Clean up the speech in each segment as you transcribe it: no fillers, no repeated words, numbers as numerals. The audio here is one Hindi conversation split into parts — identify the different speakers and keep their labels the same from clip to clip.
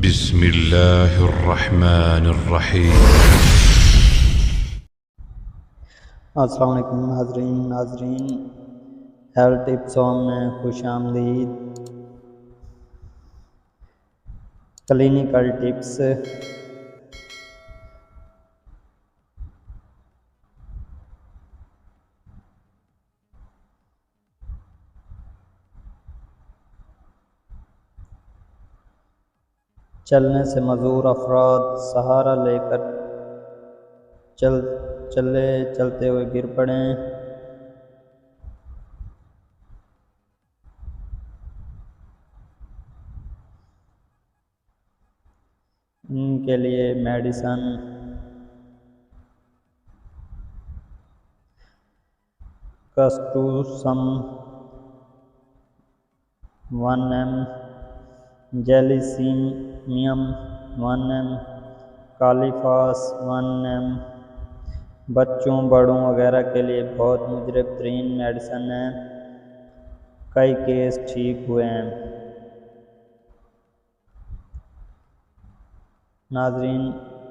Speaker 1: बिस्मिल्लाहिर्रहमानिर्रहीम।
Speaker 2: अस्सलाम वालेकुम नाजरीन हेल्थ टिप्स में खुश आमदीद। Clinical tips. चलने से मजबूर अफराद सहारा लेकर चलते हुए गिर पड़े। इनके लिए मेडिसन कस्टूसम 1 ml, जेलिसीमियम 1 ml, कालीफास 1 ml बच्चों बड़ों वगैरह के लिए बहुत मुजरब तरीन मेडिसन है। कई केस ठीक हुए हैं। नाजरीन,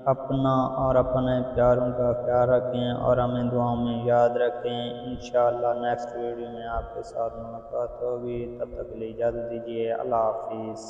Speaker 2: अपना और अपने प्यारों का ख्याल रखें और हमें दुआओं में याद रखें। इंशाअल्लाह नेक्स्ट वीडियो में आपके साथ मुलाकात होगी। तब तक के लिए इजाज़त दीजिए। अल्लाह हाफिज़।